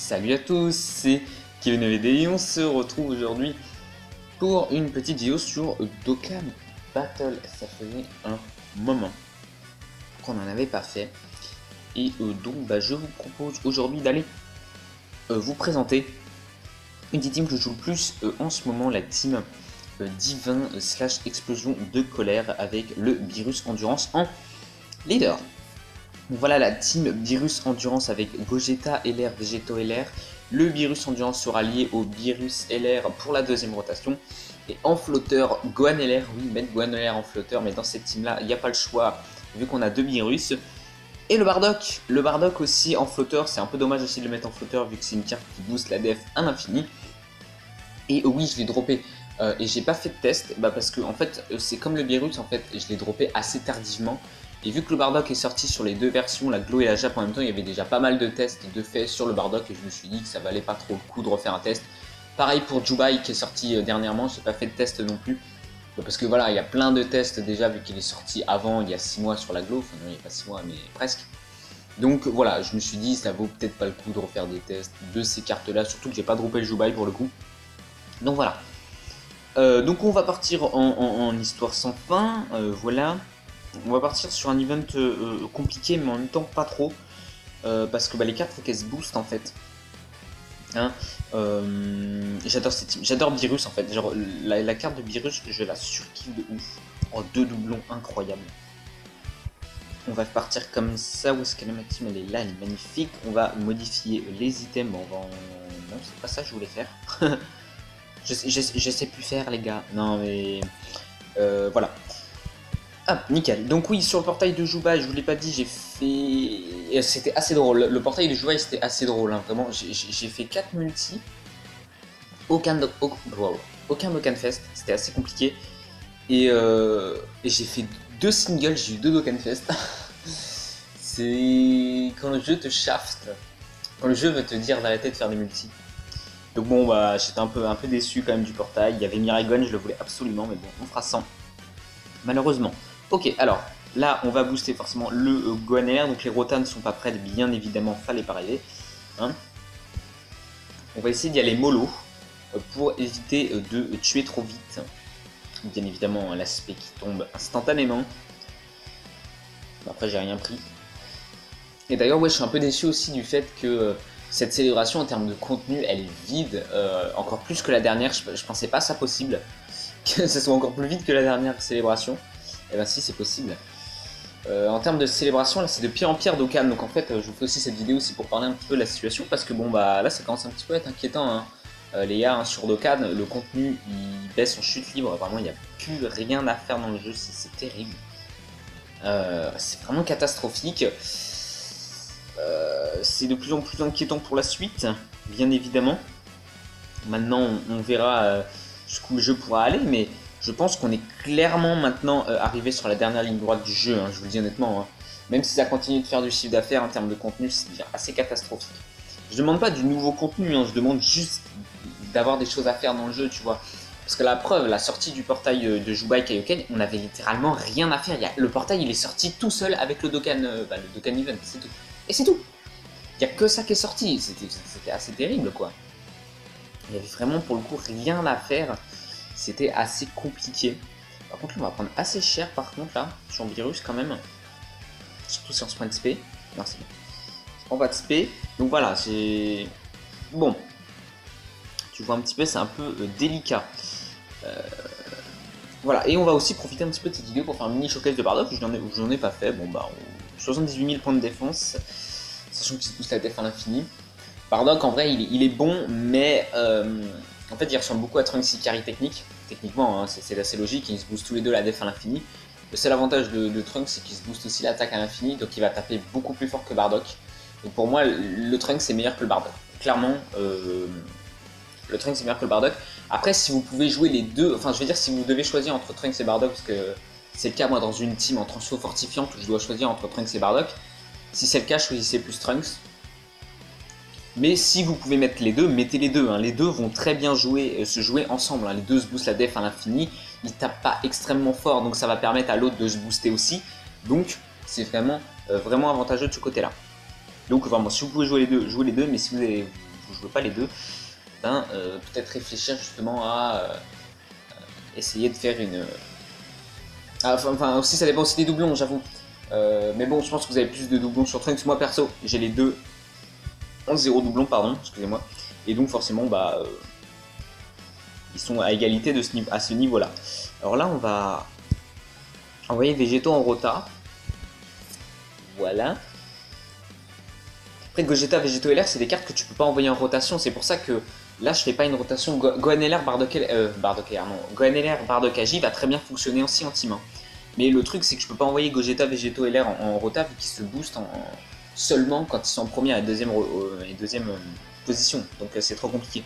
Salut à tous, c'est Kevin VD et on se retrouve aujourd'hui pour une petite vidéo sur Dokkan Battle. Ça faisait un moment qu'on n'en avait pas fait et donc je vous propose aujourd'hui d'aller vous présenter une des teams que je joue le plus en ce moment, la team Divin / Explosion de Colère avec le Virus Endurance en leader. Donc voilà la team Virus Endurance avec Gogeta LR, Vegeto LR. Le Virus Endurance sera lié au Virus LR pour la deuxième rotation. Et en flotteur, Gohan LR, oui, mettre Gohan LR en flotteur, mais dans cette team là, il n'y a pas le choix vu qu'on a deux Virus. Et le Bardock aussi en flotteur, c'est un peu dommage aussi de le mettre en flotteur vu que c'est une carte qui booste la def à l'infini. Et oui, je l'ai droppé et j'ai pas fait de test parce que en fait c'est comme le Virus, en fait, je l'ai droppé assez tardivement. Et vu que le Bardock est sorti sur les deux versions, la Glow et la Jap en même temps, il y avait déjà pas mal de tests de fait sur le Bardock et je me suis dit que ça valait pas trop le coup de refaire un test. Pareil pour Jubai qui est sorti dernièrement, j'ai pas fait de test non plus. Parce que voilà, il y a plein de tests déjà vu qu'il est sorti avant, il y a 6 mois sur la Glow, enfin non, il n'y a pas 6 mois mais presque. Donc voilà, je me suis dit ça vaut peut-être pas le coup de refaire des tests de ces cartes là, surtout que j'ai pas droppé le Jubai pour le coup. Donc voilà. Donc on va partir en histoire sans fin, voilà. On va partir sur un event compliqué mais en même temps pas trop parce que les cartes faut qu'elles se boostent en fait. Hein, j'adore cette team, j'adore Virus en fait, genre la carte de Virus je la surkiffe de ouf. Oh, deux doublons incroyables. On va partir comme ça, où est-ce qu'elle est ma team? Elle est là, elle est magnifique. On va modifier les items, bon, on va en... Non c'est pas ça que je voulais faire. je sais plus faire les gars, non mais voilà. Ah, nickel. Donc oui, sur le portail de Jubai, je vous l'ai pas dit, j'ai fait... C'était assez drôle. Le portail de Jubai, c'était assez drôle, hein. Vraiment. J'ai fait 4 multi. Aucun Dokkan Fest. C'était assez compliqué. Et j'ai fait 2 singles, j'ai eu 2 Dokkan Fest. C'est quand le jeu te shaft. Quand le jeu veut te dire d'arrêter de faire des multis. Donc bon, j'étais un peu déçu quand même du portail. Il y avait Mirai Gohan, je le voulais absolument, mais bon, on fera sans. Malheureusement. Ok, alors là on va booster forcément le Gohan LR, donc les rotas ne sont pas prêtes, bien évidemment, fallait pas rêver. Hein, on va essayer d'y aller mollo pour éviter de tuer trop vite. Bien évidemment, l'aspect qui tombe instantanément. Après, j'ai rien pris. Et d'ailleurs, ouais, je suis un peu déçu aussi du fait que cette célébration en termes de contenu, elle est vide, encore plus que la dernière. Je pensais pas ça possible. Que ce soit encore plus vite que la dernière célébration. Et ben si, c'est possible. En termes de célébration, là c'est de pire en pire Dokkan, donc en fait je vous fais aussi cette vidéo aussi pour parler un petit peu de la situation, parce que bon là ça commence un petit peu à être inquiétant, hein. Les gars, hein, sur Dokkan, le contenu il baisse en chute libre, vraiment il n'y a plus rien à faire dans le jeu, c'est terrible. C'est vraiment catastrophique. C'est de plus en plus inquiétant pour la suite, bien évidemment. Maintenant on verra jusqu'où le jeu pourra aller, mais je pense qu'on est clairement maintenant arrivé sur la dernière ligne droite du jeu, hein, je vous le dis honnêtement. Hein. Même si ça continue de faire du chiffre d'affaires en termes de contenu, c'est assez catastrophique. Je demande pas du nouveau contenu, hein, je demande juste d'avoir des choses à faire dans le jeu, tu vois. Parce que la preuve, la sortie du portail de Jubai Kaioken, on avait littéralement rien à faire. Le portail il est sorti tout seul avec le Dokkan, le Dokkan Event, c'est tout. Et c'est tout. Il n'y a que ça qui est sorti, c'était assez terrible quoi. Il y avait vraiment pour le coup rien à faire. C'était assez compliqué. Par contre, là, on va prendre assez cher par contre là, sur le Virus quand même. Surtout si on se prend de SP. Non, c'est bon. On va de SP. Donc voilà, c'est... Bon. Tu vois un petit peu, c'est un peu délicat. Voilà, et on va aussi profiter un petit peu de cette vidéo pour faire un mini showcase de Bardock. Je n'en ai pas fait. Bon 78 000 points de défense. Sachant qu'il se pousse la def à l'infini. Bardock en vrai il est bon, mais... en fait, il ressemble beaucoup à Trunks Ikari techniquement, hein, c'est assez logique, ils se boostent tous les deux la def à l'infini. Le seul avantage de Trunks, c'est qu'il se booste aussi l'attaque à l'infini, donc il va taper beaucoup plus fort que Bardock. Donc pour moi, le Trunks est meilleur que le Bardock. Clairement, le Trunks est meilleur que le Bardock. Après, si vous pouvez jouer les deux, enfin je veux dire, si vous devez choisir entre Trunks et Bardock, parce que c'est le cas moi dans une team en transfo fortifiante où je dois choisir entre Trunks et Bardock, si c'est le cas, choisissez plus Trunks. Mais si vous pouvez mettre les deux, mettez les deux. Hein. Les deux vont très bien se jouer ensemble. Hein. Les deux se boostent la def à l'infini. Ils tapent pas extrêmement fort, donc ça va permettre à l'autre de se booster aussi. Donc c'est vraiment avantageux de ce côté-là. Donc vraiment, si vous pouvez jouer les deux, jouez les deux. Mais si vous vous jouez pas les deux, ben peut-être réfléchir justement à essayer de faire une... Enfin aussi ça dépend aussi des doublons, j'avoue. Mais bon, je pense que vous avez plus de doublons sur Trunks. Moi perso, j'ai les deux en 0 doublons, pardon, excusez-moi. Et donc forcément, bah, ils sont à égalité de à ce niveau-là. Alors là, on va envoyer Végéto en rota. Voilà. Après, Gogeta, Végéto LR, c'est des cartes que tu peux pas envoyer en rotation. C'est pour ça que là, je fais pas une rotation. Gohan LR, Bardock LR, non. Gohan LR, Bardock Agi va très bien fonctionner aussi en team 1. Mais le truc, c'est que je peux pas envoyer Gogeta, Végéto LR en rota vu qu'ils se boostent seulement quand ils sont en première et deuxième position. Donc c'est trop compliqué.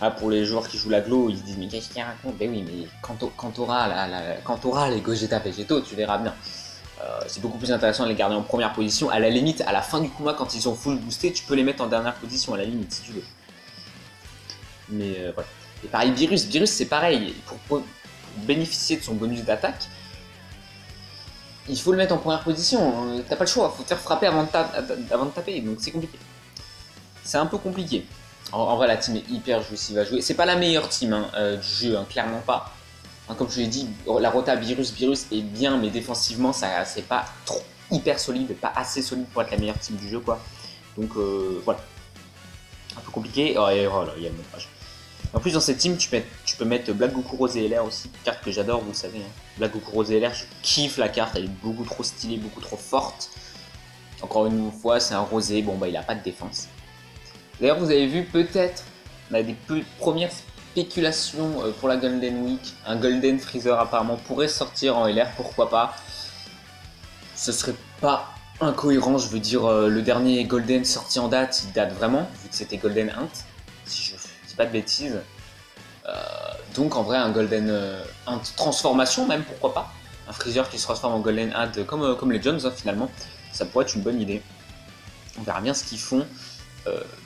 Ah, pour les joueurs qui jouent la Glo, ils se disent mais qu'est-ce qu'il raconte? Ben oui, mais quand t'auras les Gogeta Végéto, tu verras bien. C'est beaucoup plus intéressant de les garder en première position. À la limite, à la fin du combat, quand ils sont full boostés, tu peux les mettre en dernière position, à la limite, si tu veux. Mais voilà. Et pareil, Virus c'est pareil. Pour bénéficier de son bonus d'attaque, il faut le mettre en première position. T'as pas le choix, faut te faire frapper avant de taper, donc c'est compliqué. C'est un peu compliqué. En vrai, la team est hyper jouissive à jouer. C'est pas la meilleure team du jeu, clairement pas. Comme je l'ai dit, la rota Virus est bien, mais défensivement, c'est pas trop hyper solide, pas assez solide pour être la meilleure team du jeu, quoi. Donc voilà. Un peu compliqué. Oh, et voilà, il y a le mode page. En plus, dans cette team, tu peux mettre Black Goku Rose et LR aussi. Carte que j'adore, vous le savez. Black Goku Rose et LR, je kiffe la carte. Elle est beaucoup trop stylée, beaucoup trop forte. Encore une fois, c'est un rosé. Bon, bah, il a pas de défense. D'ailleurs, vous avez vu, peut-être, on a des premières spéculations pour la Golden Week. Un Golden Freezer, apparemment, pourrait sortir en LR. Pourquoi pas? Ce serait pas incohérent. Je veux dire, le dernier Golden sorti en date, il date vraiment, vu que c'était Golden Int. Si je dis pas de bêtises. Donc en vrai un Golden Int transformation même, pourquoi pas. Un Freezer qui se transforme en Golden Int comme les Jones finalement. Ça pourrait être une bonne idée. On verra bien ce qu'ils font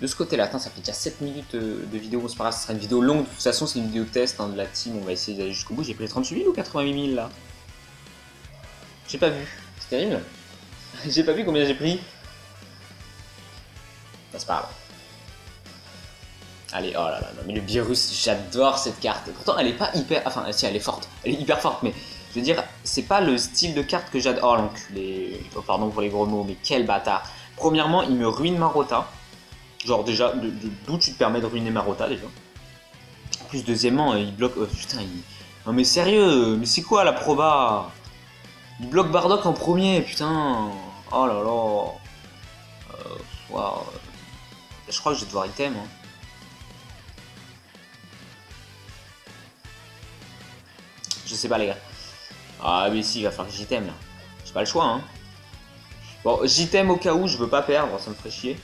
de ce côté là. Attends, ça fait déjà 7 minutes de vidéo, c'est pas grave, ce sera une vidéo longue. De toute façon c'est une vidéo test de la team, on va essayer d'aller jusqu'au bout. J'ai pris 38 000 ou 88 000 là? J'ai pas vu, c'est terrible. J'ai pas vu combien j'ai pris. C'est pas grave. Allez, oh là là, non, mais le virus, j'adore cette carte. Pourtant, elle est pas hyper... Enfin, si, elle est forte. Elle est hyper forte, mais je veux dire, c'est pas le style de carte que j'adore. Oh, l'enculé. Oh, pardon pour les gros mots, mais quel bâtard. Premièrement, il me ruine ma rota. Genre, déjà, d'où tu te permets de ruiner ma rota, déjà. En plus, deuxièmement, il bloque... putain, il... Non, mais sérieux, mais c'est quoi, la proba? Il bloque Bardock en premier, putain. Oh là là. Wow. Je crois que je vais devoir item, hein. Je sais pas les gars. Ah mais si, il va falloir que j'itème là. J'ai pas le choix hein. Bon, j'itème au cas où je veux pas perdre, ça me ferait chier.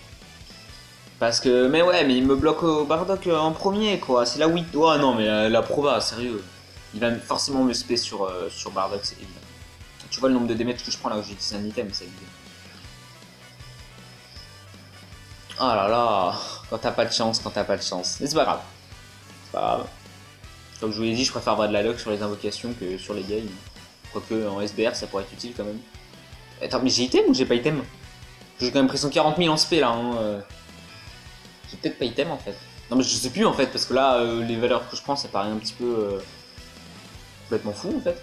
Parce que, mais ouais, mais il me bloque au Bardock en premier quoi. C'est là où il... Oh non mais la proba, sérieux. Il va forcément me spé sur Bardock, c'est évident. Tu vois le nombre de damage que je prends là où j'utilise un item, c'est évident. Oh là là, quand t'as pas de chance, Mais c'est pas grave. C'est pas grave. Comme je vous l'ai dit, je préfère avoir de la luck sur les invocations que sur les games. Quoique en SBR, ça pourrait être utile quand même. Attends, mais j'ai item ou j'ai pas item? J'ai quand même pris 140 000 en spé là. Hein. J'ai peut-être pas item en fait. Non mais je sais plus en fait, parce que là, les valeurs que je prends, ça paraît un petit peu complètement fou en fait.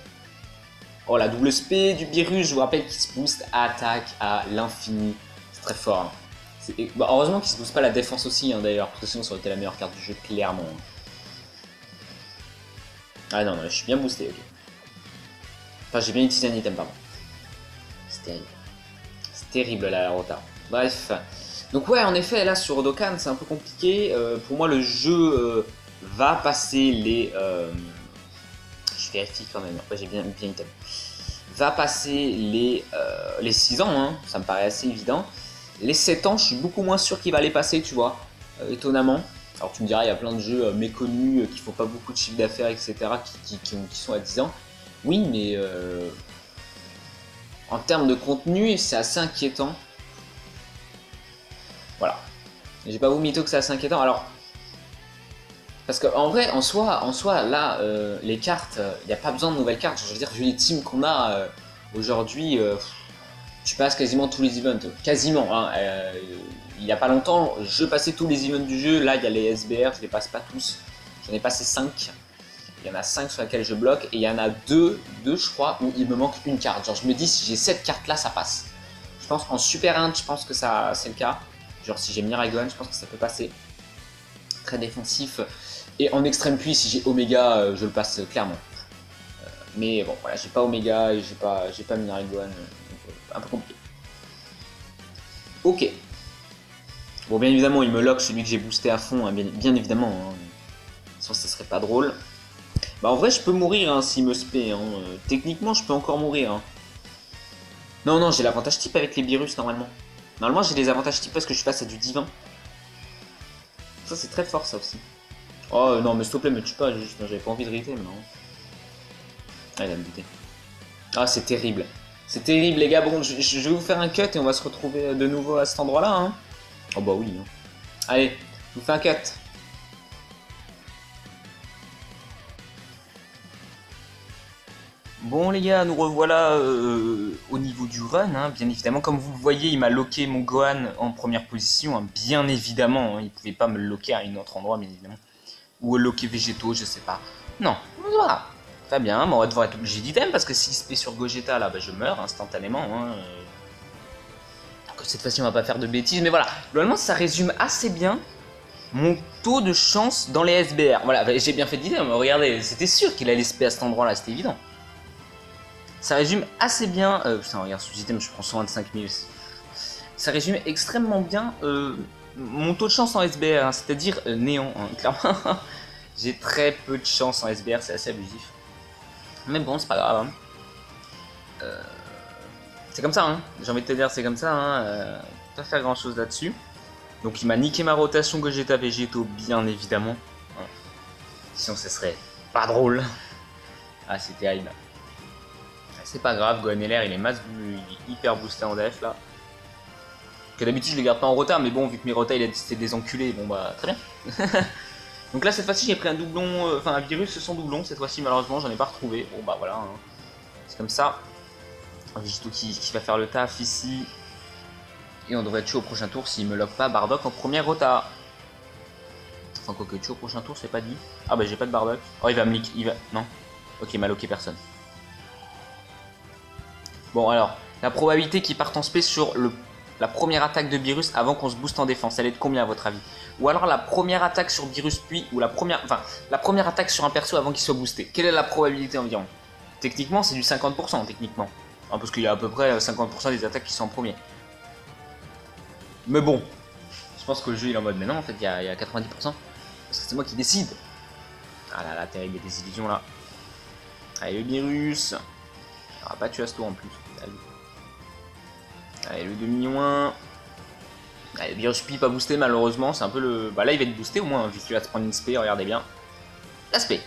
Oh, la double spé du virus, je vous rappelle qu'il se booste attaque à l'infini. C'est très fort. Hein. Bah, heureusement qu'il se booste pas la défense aussi hein, d'ailleurs, parce que sinon ça aurait été la meilleure carte du jeu, clairement. Ah non, non, je suis bien boosté, ok. Enfin, j'ai bien utilisé un item, pardon. C'est terrible. C'est terrible la rota. Bref. Donc ouais, en effet, là sur Dokkan, c'est un peu compliqué. Pour moi, le jeu va passer les... Je vérifie quand même. Après, j'ai bien item. Va passer les 6 ans, hein. Ça me paraît assez évident. Les 7 ans, je suis beaucoup moins sûr qu'il va les passer, tu vois. Étonnamment. Alors tu me diras, il y a plein de jeux méconnus qui font pas beaucoup de chiffre d'affaires, etc. Qui sont à 10 ans. Oui, mais en termes de contenu, c'est assez inquiétant. Voilà. J'ai pas vous mytho que c'est assez inquiétant. Alors, parce qu'en vrai, en soi, là, les cartes, il n'y a pas besoin de nouvelles cartes. Je veux dire, vu les teams qu'on a aujourd'hui, tu passes quasiment tous les events. Quasiment, hein. Il n'y a pas longtemps, je passais tous les events du jeu. Là, il y a les SBR, je les passe pas tous. J'en ai passé 5. Il y en a 5 sur lesquels je bloque. Et il y en a 2 je crois, où il me manque une carte. Genre, je me dis, si j'ai cette carte-là, ça passe. Je pense qu'en Super 1, je pense que ça c'est le cas. Genre, si j'ai Miragon, je pense que ça peut passer. Très défensif. Et en extrême puis, si j'ai Omega, je le passe clairement. Mais bon, voilà, j'ai pas Omega et j'ai pas Miragon. Un peu compliqué. Ok. Bon, bien évidemment, il me lock celui que j'ai boosté à fond, hein, bien évidemment. Hein. Sinon, ça serait pas drôle. Bah, en vrai, je peux mourir hein, s'il me spé. Hein. Techniquement, je peux encore mourir. Hein. Non, non, j'ai l'avantage type avec les virus normalement. Normalement, j'ai des avantages type parce que je suis face à du divin. Ça, c'est très fort, ça aussi. Oh non, mais s'il te plaît, me tue pas, juste. J'avais pas envie de riter, mais non. Ah, il va me buter. Ah, c'est terrible. C'est terrible, les gars. Bon, je vais vous faire un cut et on va se retrouver de nouveau à cet endroit-là. Hein. Oh, bah oui. Hein. Allez, je vous fais un cut. Bon les gars, nous revoilà au niveau du run, hein. Bien évidemment, comme vous le voyez, il m'a locké mon Gohan en première position, hein. Bien évidemment, hein. Il pouvait pas me le locker à un autre endroit, bien évidemment. Ou locker végétaux, je sais pas. Non, voilà, très bien, mais on va devoir être obligé d'item, parce que s'il se fait sur Gogeta, là, bah, je meurs instantanément. Hein. Donc, cette fois-ci, on va pas faire de bêtises, mais voilà, globalement, ça résume assez bien mon taux de chance dans les SBR. Voilà, j'ai bien fait d'item, regardez, c'était sûr qu'il allait spé à cet endroit-là, c'était évident. Ça résume assez bien. Putain, regarde, sous item, je prends 125 000. Ça résume extrêmement bien mon taux de chance en SBR, hein, c'est-à-dire néant. Hein, clairement, j'ai très peu de chance en SBR, c'est assez abusif. Mais bon, c'est pas grave. Hein. C'est comme ça, hein. J'ai envie de te dire, c'est comme ça. Hein. Pas faire grand chose là-dessus. Donc, il m'a niqué ma rotation Gogeta Végétaux, bien évidemment. Hein. Sinon, ce serait pas drôle. Ah, c'est terrible. C'est pas grave, Gohan LR il est hyper boosté en def là. Que d'habitude je les garde pas en retard, mais bon, vu que mes rotas il a décidé de les enculer, bon bah très bien. Donc là cette fois-ci j'ai pris un doublon, enfin un virus sans doublon, cette fois-ci malheureusement j'en ai pas retrouvé. Bon bah voilà, hein. C'est comme ça. Un Végéto qui va faire le taf ici. Et on devrait être tuer au prochain tour s'il me lock pas Bardock en première rota. Enfin quoi que tuer au prochain tour c'est pas dit. Ah bah j'ai pas de Bardock. Oh il va me lick, il va... Non. Ok il m'a locké personne. Bon alors, la probabilité qu'il parte en space sur la première attaque de Beerus avant qu'on se booste en défense, elle est de combien à votre avis? Ou alors la première attaque sur Beerus puis, ou la première attaque sur un perso avant qu'il soit boosté. Quelle est la probabilité environ? Techniquement c'est du 50% techniquement. Hein, parce qu'il y a à peu près 50% des attaques qui sont en premier. Mais bon, je pense que le jeu il est en mode, mais non en fait il y a 90%. Parce que c'est moi qui décide. Ah là là, terrible, il y a des illusions là. Allez le Beerus. Il n'aura pas tué Asto en plus. Allez, le demi-1. Allez, Virus Pi pas boosté malheureusement, c'est un peu le... Bah là il va être boosté au moins, vu qu'il va se prendre une spé, regardez bien. La spé.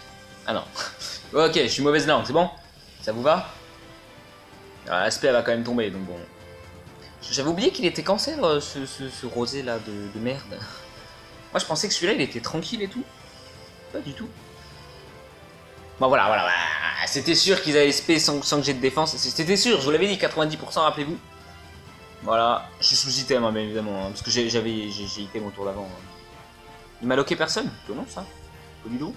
Ah non. Ok, je suis mauvaise langue, c'est bon? Ça vous va? Ah, la spé elle va quand même tomber, donc bon. J'avais oublié qu'il était cancer, ce rosé là de merde. Moi je pensais que celui-là il était tranquille et tout. Pas du tout. Bon voilà, c'était sûr qu'ils allaient spé sans que j'ai de défense, c'était sûr, je vous l'avais dit, 90% rappelez-vous. Voilà, je suis sous item hein, bien évidemment, hein, parce que j'ai item mon tour d'avant. Hein. Il m'a locké personne? Non ça? Pas du tout.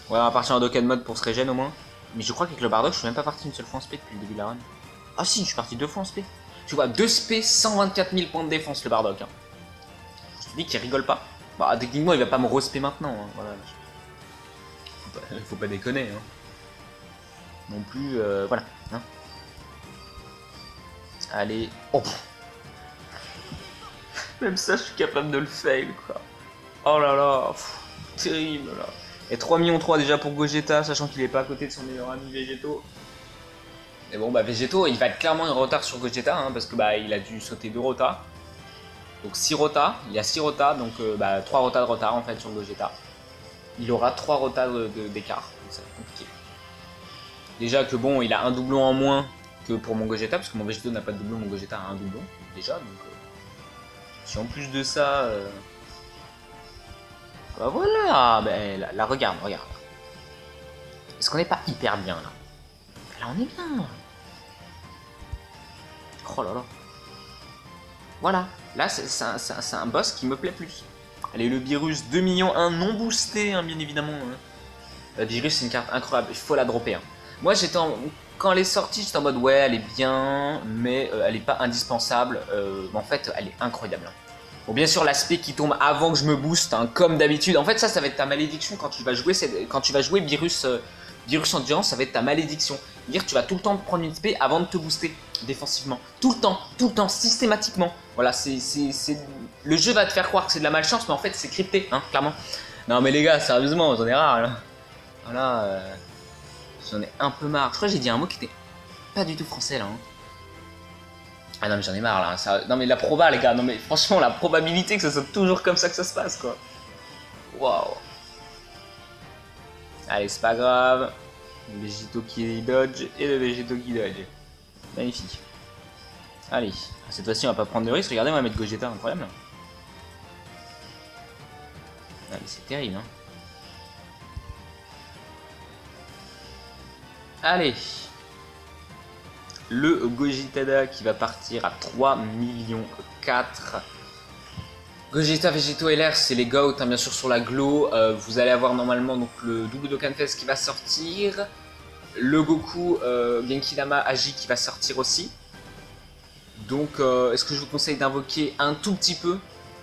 Ouais, on va partir en Dokkan mode pour se régène au moins. Mais je crois qu'avec le Bardock, je suis même pas parti une seule fois en spé depuis le début de la run. Ah si, je suis parti 2 fois en spé. Tu vois, 2 spé, 124 000 points de défense le Bardock. Hein. Je te dis qu'il rigole pas. Bah techniquement il va pas me respé maintenant. Hein. Voilà. Faut pas déconner. Hein. Non plus, voilà. Hein. Allez. Oh. Même ça, je suis capable de le fail, quoi. Oh là là. Pff, terrible, là. Et 3 millions 3 déjà pour Gogeta, sachant qu'il est pas à côté de son meilleur ami Végéto. Et bon, bah Végéto, il va être clairement en retard sur Gogeta, hein, parce que bah il a dû sauter 2 rotas. Donc 6 rotas, il y a 6 rotas, donc bah 3 rotas de retard en fait sur Gogeta. Il aura 3 rotas d'écart, donc ça va être compliqué. Déjà que bon, il a un doublon en moins que pour mon Gogeta, parce que mon Végéto n'a pas de doublon, mon Gogeta a un doublon, déjà, donc... si en plus de ça... bah voilà, bah, là regarde. Est-ce qu'on n'est pas hyper bien, là? Là, on est bien. Oh là là. Voilà, là c'est un boss qui me plaît plus. Allez, le virus 2 millions 1 non boosté, hein, bien évidemment. Hein. Le virus, c'est une carte incroyable, il faut la dropper. Hein. Moi, quand elle est sortie, j'étais en mode ouais, elle est bien, mais elle n'est pas indispensable. En fait, elle est incroyable. Hein. Bon, bien sûr, l'aspect qui tombe avant que je me booste, hein, comme d'habitude. En fait, ça va être ta malédiction quand tu vas jouer, virus, virus endurance, ça va être ta malédiction. Dire tu vas tout le temps prendre une SP avant de te booster défensivement. Tout le temps, systématiquement. Voilà, le jeu va te faire croire que c'est de la malchance, mais en fait, c'est crypté, hein, clairement. Non, mais les gars, sérieusement, j'en ai rare, là. Voilà, j'en ai un peu marre. Je crois que j'ai dit un mot qui était pas du tout français, là. Hein. Ah non mais j'en ai marre là, non mais la proba les gars, non mais franchement la probabilité que ce soit toujours comme ça que ça se passe quoi. Waouh. Allez c'est pas grave, le Végéto qui dodge et le Végéto qui dodge. Magnifique. Allez, cette fois-ci on va pas prendre de risque, regardez on va mettre Gogeta, incroyable. Ah mais c'est terrible hein. Allez. Le Gogetada qui va partir à 3 millions 4. Gogeta, Végéto LR, c'est les GOAT, hein, bien sûr sur la Glow. Vous allez avoir normalement donc, le double Dokkan Fest qui va sortir. Le Goku Genki Dama Agi qui va sortir aussi. Donc est-ce que je vous conseille d'invoquer un tout petit peu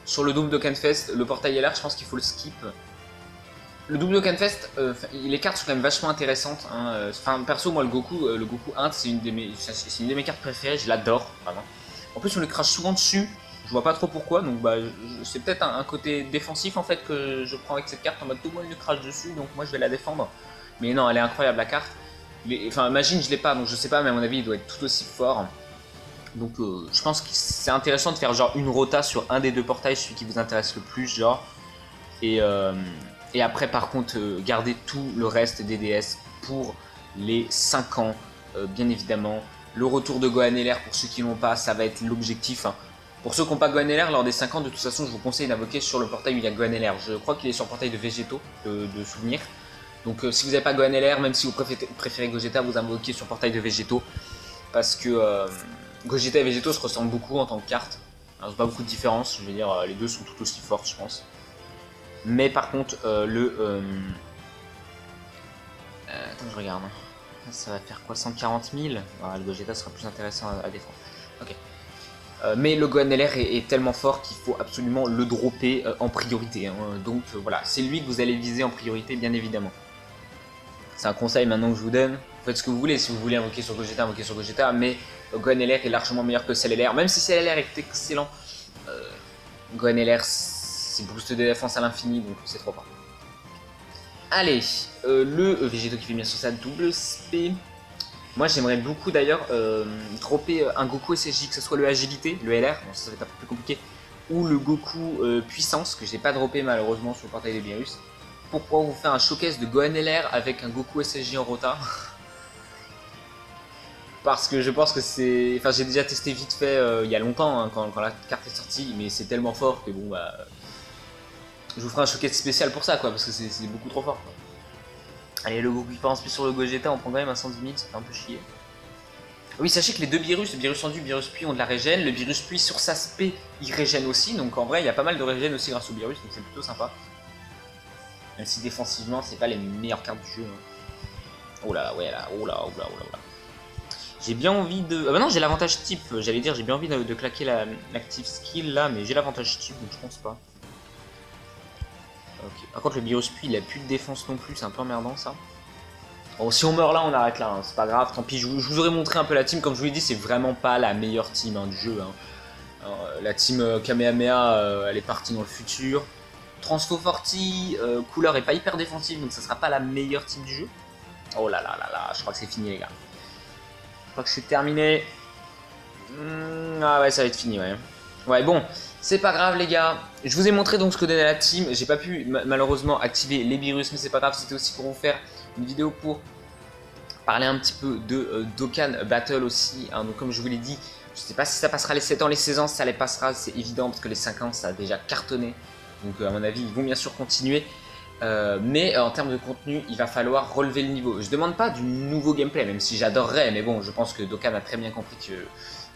sur le double Dokkan Fest. Le portail LR, je pense qu'il faut le skip. Le double Dokkan Fest, les cartes sont quand même vachement intéressantes. Hein. Enfin, perso, moi, le Goku Int, c'est une de mes cartes préférées. Je l'adore, vraiment. En plus, on le crache souvent dessus. Je vois pas trop pourquoi. Donc, bah, c'est peut-être un côté défensif en fait que je prends avec cette carte en mode tout le monde le crache dessus. Donc, moi, je vais la défendre. Mais non, elle est incroyable la carte. Enfin, imagine, je l'ai pas, donc je sais pas, mais à mon avis, il doit être tout aussi fort. Donc, je pense que c'est intéressant de faire genre une rota sur un des deux portails, celui qui vous intéresse le plus, genre. Et après, par contre, garder tout le reste des DS pour les 5 ans, bien évidemment. Le retour de Gohan LR, pour ceux qui l'ont pas, ça va être l'objectif. Hein. Pour ceux qui n'ont pas Gohan LR, lors des 5 ans, de toute façon, je vous conseille d'invoquer sur le portail où il y a Gohan LR. Je crois qu'il est sur le portail de Végéto, de souvenir. Donc, si vous n'avez pas Gohan LR, même si vous préférez Gogeta, vous invoquez sur le portail de Végéto. Parce que Gogeta et Végéto se ressemblent beaucoup en tant que carte. Il n'y a pas beaucoup de différence, je veux dire, les deux sont tout aussi fortes, je pense. Mais par contre, attends, je regarde. Ça va faire quoi, 140 000 ah, le Gogeta sera plus intéressant à défendre. Ok. Mais le Gohan LR est tellement fort qu'il faut absolument le dropper en priorité. Hein. Donc voilà, c'est lui que vous allez viser en priorité, bien évidemment. C'est un conseil maintenant que je vous donne. Vous faites ce que vous voulez. Si vous voulez invoquer sur Gogeta, invoquer sur Gogeta. Mais Gohan LR est largement meilleur que Cell LR. Même si Cell LR est excellent, Gohan LR c'est boost de défense à l'infini, donc c'est trop fort. Allez, le Végéto qui fait bien sur sa double SP. Moi j'aimerais beaucoup d'ailleurs dropper un Goku SSJ, que ce soit le agilité, le LR, bon, ça va être un peu plus compliqué, ou le Goku puissance, que j'ai pas droppé malheureusement sur le portail des virus. Pourquoi vous faire un showcase de Gohan LR avec un Goku SSJ en rota? Parce que je pense que c'est... Enfin j'ai déjà testé vite fait il y a longtemps hein, quand la carte est sortie, mais c'est tellement fort que bon bah... Je vous ferai un showcase spécial pour ça quoi, parce que c'est beaucoup trop fort quoi. Allez, le Goku qui part en plus sur le Gogeta, on prend quand même un 110 000, ça fait un peu chier. Oui, sachez que les deux virus, le virus endu et le virus pluie ont de la régène. Le virus pluie sur sa spé, il régène aussi, donc en vrai il y a pas mal de régène aussi grâce au virus, donc c'est plutôt sympa. Même si défensivement c'est pas les meilleures cartes du jeu. Hein. Oh là là, ouais là, oh là, oh là, oh là, oh là. J'ai bien envie de... Ah bah non, j'ai l'avantage type, j'allais dire j'ai bien envie de claquer l'active skill là, mais j'ai l'avantage type, donc je pense pas. Okay. Par contre le virus pluie il a plus de défense non plus, c'est un peu emmerdant ça. Bon si on meurt là on arrête là, hein. C'est pas grave, tant pis, je vous aurais montré un peu la team, comme je vous l'ai dit c'est vraiment pas la meilleure team hein, du jeu. Hein. Alors, la team Kamehameha elle est partie dans le futur. Transfo Forti, couleur est pas hyper défensive donc ça sera pas la meilleure team du jeu. Oh là là là là, je crois que c'est fini les gars. Je crois que c'est terminé. Ah ouais ça va être fini ouais. Ouais bon, c'est pas grave les gars, je vous ai montré donc ce que donnait la team, j'ai pas pu malheureusement activer les virus mais c'est pas grave, c'était aussi pour vous faire une vidéo pour parler un petit peu de Dokkan Battle aussi, hein. Donc comme je vous l'ai dit, je sais pas si ça passera les 7 ans, les 16 ans, ça les passera, c'est évident parce que les 5 ans ça a déjà cartonné, donc à mon avis ils vont bien sûr continuer. Mais en termes de contenu, il va falloir relever le niveau. Je demande pas du nouveau gameplay, même si j'adorerais, mais bon, je pense que Dokkan a très bien compris que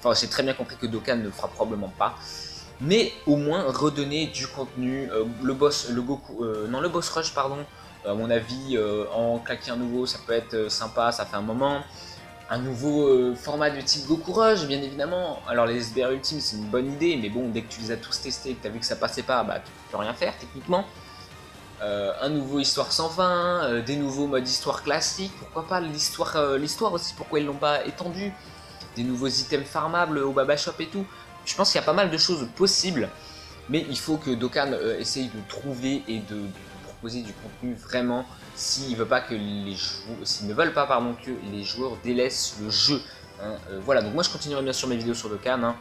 Enfin, j'ai très bien compris que Dokkan ne le fera probablement pas. Mais au moins redonner du contenu. Le boss rush, pardon. À mon avis, en claquer un nouveau, ça peut être sympa, ça fait un moment. Un nouveau format de type Goku Rush, bien évidemment. Alors les SBR Ultimes, c'est une bonne idée, mais bon, dès que tu les as tous testés et que tu as vu que ça passait pas, bah tu peux rien faire techniquement. Un nouveau histoire sans fin, des nouveaux modes histoire classique, pourquoi pas l'histoire aussi, pourquoi ils l'ont pas étendu, des nouveaux items farmables au Baba Shop et tout. Je pense qu'il y a pas mal de choses possibles, mais il faut que Dokkan essaye de trouver et de proposer du contenu vraiment s'il veut pas que les joueurs, s'ils ne veulent pas pardon que les joueurs délaissent le jeu. Hein. Voilà, donc moi je continuerai bien sûr mes vidéos sur Dokkan, hein,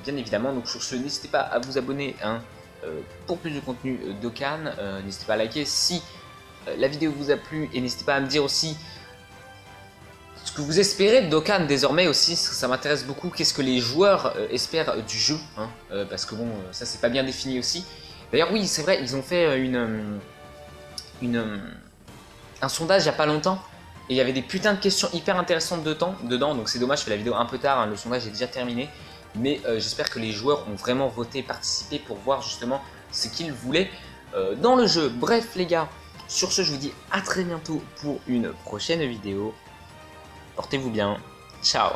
bien évidemment. Donc sur ce, n'hésitez pas à vous abonner. Hein, pour plus de contenu Dokkan, n'hésitez pas à liker si la vidéo vous a plu et n'hésitez pas à me dire aussi ce que vous espérez de Dokkan désormais aussi, ça m'intéresse beaucoup. Qu'est-ce que les joueurs espèrent du jeu, hein, parce que bon, ça c'est pas bien défini aussi. D'ailleurs oui, c'est vrai, ils ont fait un sondage il y a pas longtemps et il y avait des putains de questions hyper intéressantes dedans, donc c'est dommage, je fais la vidéo un peu tard, hein, le sondage est déjà terminé. Mais j'espère que les joueurs ont vraiment voté, participé pour voir justement ce qu'ils voulaient dans le jeu. Bref les gars, sur ce je vous dis à très bientôt pour une prochaine vidéo. Portez-vous bien, ciao.